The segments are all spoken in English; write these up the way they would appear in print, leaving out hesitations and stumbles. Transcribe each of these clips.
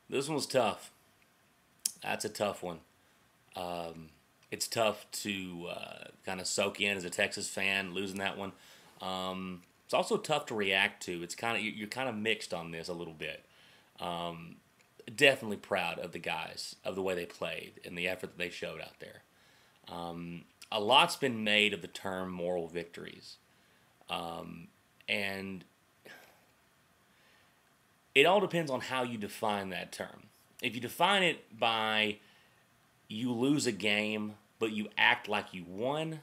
This one was tough. That's a tough one. It's tough to kind of soak in as a Texas fan, losing that one. It's also tough to react to. It's kind of you're kind of mixed on this a little bit. Definitely proud of the guys of the way they played and the effort that they showed out there. A lot's been made of the term moral victories, and it all depends on how you define that term. If you define it by you lose a game but you act like you won,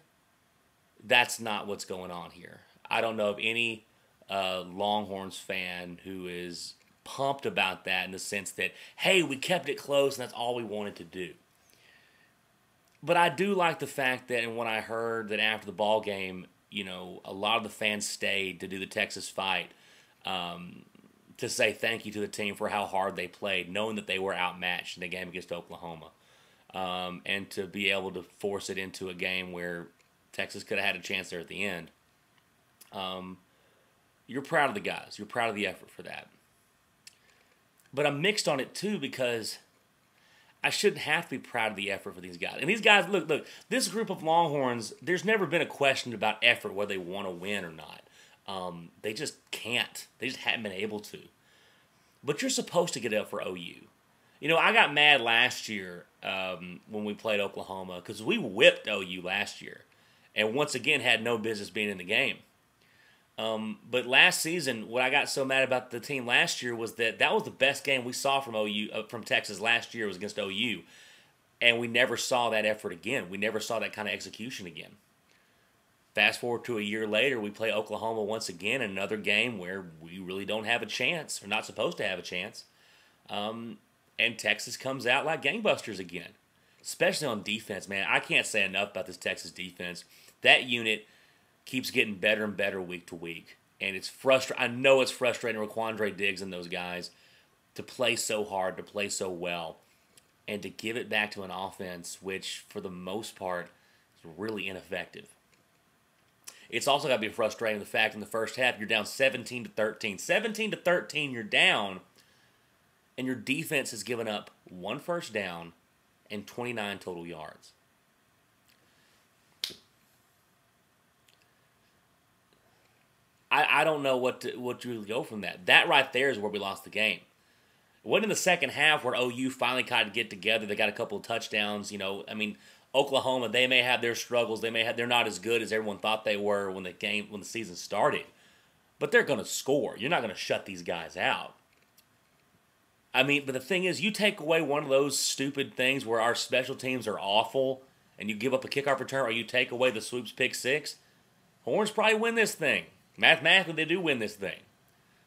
that's not what's going on here. I don't know of any Longhorns fan who is pumped about that in the sense that, hey, we kept it close and that's all we wanted to do. But I do like the fact that, and when I heard that after the ball game, a lot of the fans stayed to do the Texas fight, to say thank you to the team for how hard they played, knowing that they were outmatched in the game against Oklahoma, and to be able to force it into a game where Texas could have had a chance there at the end. You're proud of the guys. You're proud of the effort for that. But I'm mixed on it too because I shouldn't have to be proud of the effort for these guys. And these guys, look, this group of Longhorns, there's never been a question about effort, whether they want to win or not. They just can't. They just haven't been able to. But you're supposed to get up for OU. I got mad last year when we played Oklahoma because we whipped OU last year and once again had no business being in the game. But last season, what I got so mad about the team last year was that was the best game we saw from from Texas last year was against OU, and we never saw that effort again. We never saw that kind of execution again. Fast forward to a year later, we play Oklahoma once again in another game where we really don't have a chance, or not supposed to have a chance, and Texas comes out like gangbusters again, especially on defense, man. I can't say enough about this Texas defense. That unit keeps getting better and better week to week. And it's frustrating. I know it's frustrating with Quandre Diggs and those guys to play so hard, to play so well, and to give it back to an offense which, for the most part, is really ineffective. It's also got to be frustrating the fact in the first half you're down 17-13. 17-13, you're down, and your defense has given up 1 first down and 29 total yards. I don't know what to really go from that. That right there is where we lost the game. It wasn't in the second half where OU finally kind of get together. They got a couple of touchdowns. Oklahoma, they may have their struggles. They're not as good as everyone thought they were when the season started. But they're going to score. You're not going to shut these guys out. But the thing is, you take away one of those stupid things where our special teams are awful and you give up a kickoff return, or you take away the swoops pick six, Horns probably win this thing. Mathematically, they do win this thing.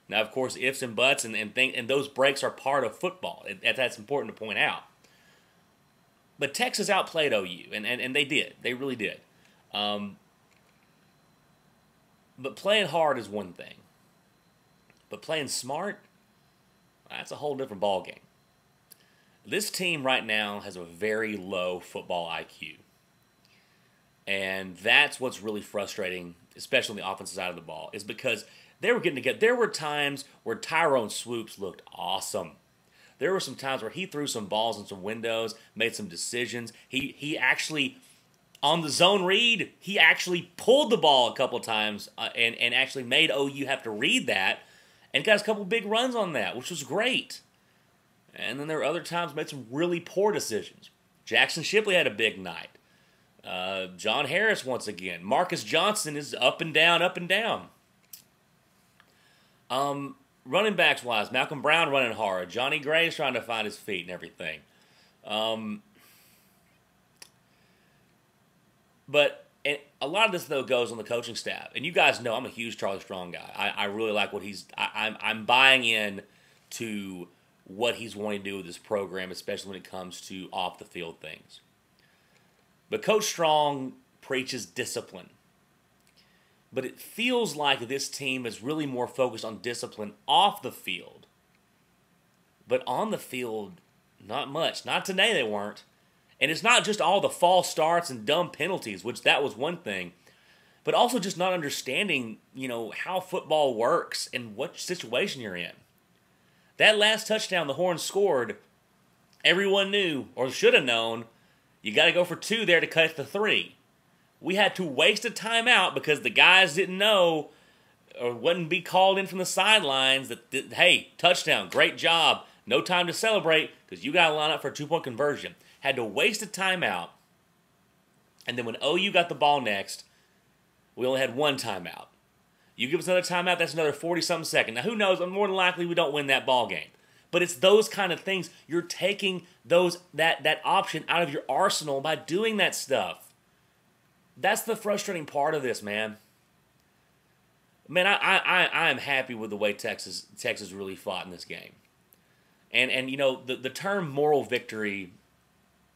Now, of course, ifs and buts and those breaks are part of football. That's important to point out. But Texas outplayed OU, and they did. They really did. But playing hard is one thing. But playing smart, that's a whole different ballgame. This team right now has a very low football IQ. And that's what's really frustrating, especially on the offensive side of the ball, is because they were getting together. There were times where Tyrone Swoops looked awesome. There were some times where he threw some balls in some windows, made some decisions. He actually, on the zone read, he actually pulled the ball a couple times and actually made OU have to read that and got a couple big runs on that, which was great. And then there were other times made some really poor decisions. Jackson Shipley had a big night. John Harris once again. Marcus Johnson is up and down, up and down. Running backs wise, Malcolm Brown running hard. Johnny Gray's trying to find his feet and everything. But a lot of this though goes on the coaching staff, and you guys know I'm a huge Charlie Strong guy. I really like what I'm buying in to what he's wanting to do with this program, especially when it comes to off the field things. But Coach Strong preaches discipline. But it feels like this team is really more focused on discipline off the field. But on the field, not much. Not today they weren't. And it's not just all the false starts and dumb penalties, which that was one thing. But also just not understanding, how football works and what situation you're in. That last touchdown the Horns scored, everyone knew, or should have known, you got to go for 2 there to cut it to 3. We had to waste a timeout because the guys didn't know or wouldn't be called in from the sidelines that, hey, touchdown, great job, no time to celebrate because you got to line up for a 2-point conversion. Had to waste a timeout. And then when OU got the ball next, we only had 1 timeout. You give us another timeout, that's another 40-something seconds. Now, who knows? More than likely, we don't win that ball game. But it's those kind of things. You're taking that option out of your arsenal by doing that stuff. That's the frustrating part of this, man. Man, I am happy with the way Texas really fought in this game. And you know, the term moral victory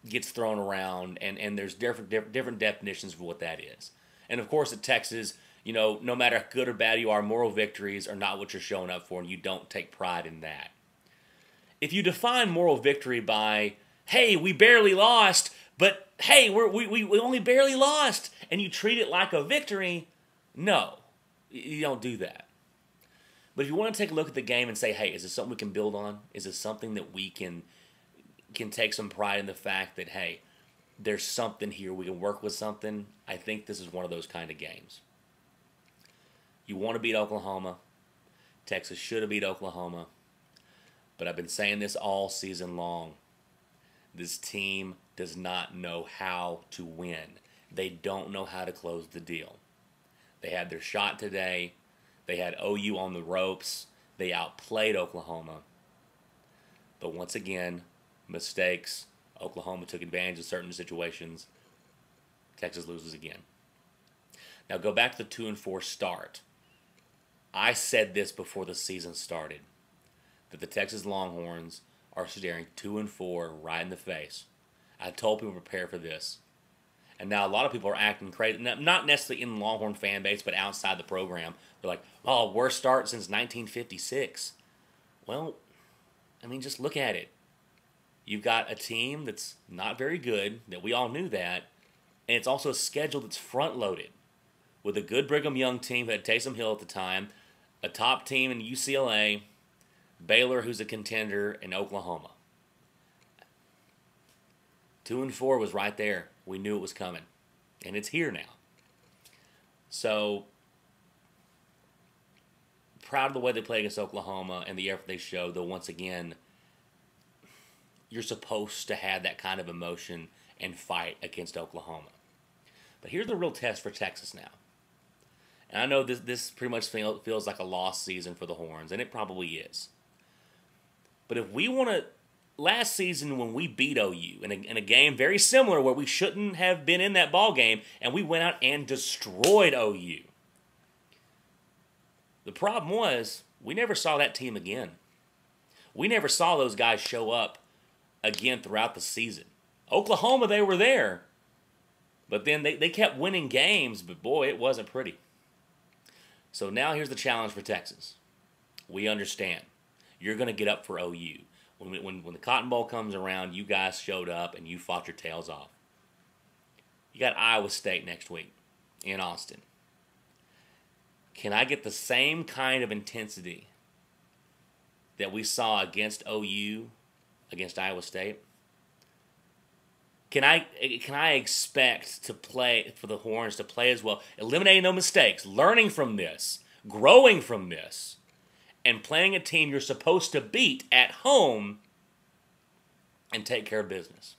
gets thrown around, and there's different definitions for what that is. And of course, at Texas, you know, no matter how good or bad you are, moral victories are not what you're showing up for, and you don't take pride in that. If you define moral victory by, hey, we barely lost, but hey, we only barely lost, and you treat it like a victory, no. You don't do that. But if you want to take a look at the game and say, hey, is this something we can build on? Is this something that we can take some pride in the fact that, hey, there's something here, we can work with something? I think this is one of those kind of games. You want to beat Oklahoma. Texas should have beat Oklahoma. But I've been saying this all season long. This team does not know how to win. They don't know how to close the deal. They had their shot today. They had OU on the ropes. They outplayed Oklahoma. But once again, mistakes. Oklahoma took advantage of certain situations. Texas loses again. Now go back to the 2-4 start. I said this before the season started, that the Texas Longhorns are staring 2-4 right in the face. I told people to prepare for this. And now a lot of people are acting crazy, not necessarily in the Longhorn fan base, but outside the program. They're like, oh, worst start since 1956. Well, I mean, just look at it. You've got a team that's not very good, that we all knew that, and it's also a schedule that's front-loaded with a good Brigham Young team who had Taysom Hill at the time, a top team in UCLA, Baylor, who's a contender, and Oklahoma. 2-4 was right there. We knew it was coming. And it's here now. So, proud of the way they played against Oklahoma and the effort they showed, though once again, you're supposed to have that kind of emotion and fight against Oklahoma. But here's the real test for Texas now. And I know this pretty much feels like a lost season for the Horns, and it probably is. But if we want to, last season when we beat OU in a game very similar where we shouldn't have been in that ball game, and we went out and destroyed OU. The problem was we never saw that team again. We never saw those guys show up again throughout the season. Oklahoma, they were there. But then they kept winning games, but boy, it wasn't pretty. So now here's the challenge for Texas. We understand. You're going to get up for OU. When the Cotton Bowl comes around, you guys showed up and you fought your tails off. You got Iowa State next week in Austin. Can I get the same kind of intensity that we saw against OU, against Iowa State? Can I expect to play for the Horns to play as well, eliminating no mistakes, learning from this, growing from this, and playing a team you're supposed to beat at home and take care of business?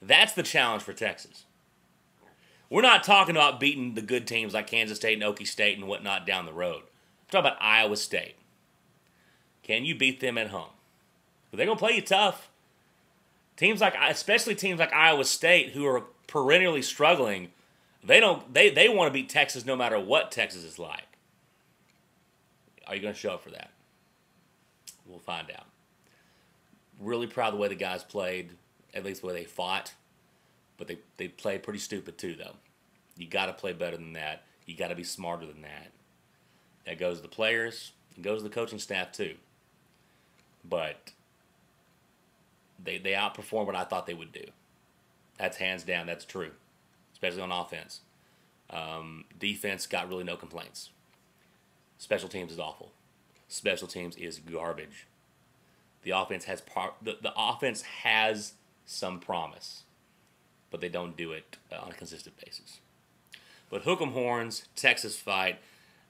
That's the challenge for Texas. We're not talking about beating the good teams like Kansas State and Okie State and whatnot down the road. We're talking about Iowa State. Can you beat them at home? But they're going to play you tough. Especially teams like Iowa State, who are perennially struggling, they want to beat Texas no matter what Texas is like. Are you going to show up for that? We'll find out. Really proud of the way the guys played, at least the way they fought. But they played pretty stupid too, though. You got to play better than that. You got to be smarter than that. That goes to the players. It goes to the coaching staff too. But they outperformed what I thought they would do. That's hands down. That's true, especially on offense. Defense got really no complaints. Special teams is awful. Special teams is garbage. The offense has the offense has some promise, but they don't do it on a consistent basis. But hook 'em horns, Texas fight.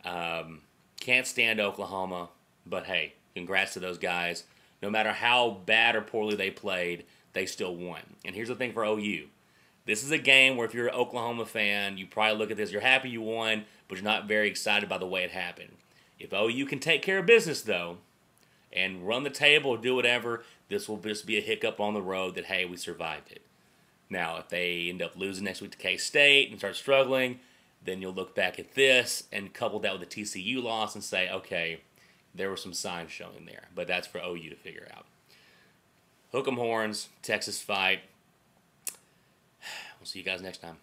Can't stand Oklahoma, but hey, congrats to those guys. No matter how bad or poorly they played, they still won. And here's the thing for OU. This is a game where if you're an Oklahoma fan, you probably look at this, you're happy you won, but you're not very excited by the way it happened. If OU can take care of business, though, and run the table or do whatever, this will just be a hiccup on the road that, hey, we survived it. Now, if they end up losing next week to K-State and start struggling, then you'll look back at this and couple that with the TCU loss and say, okay, there were some signs showing there. But that's for OU to figure out. Hook 'em horns, Texas fight. We'll see you guys next time.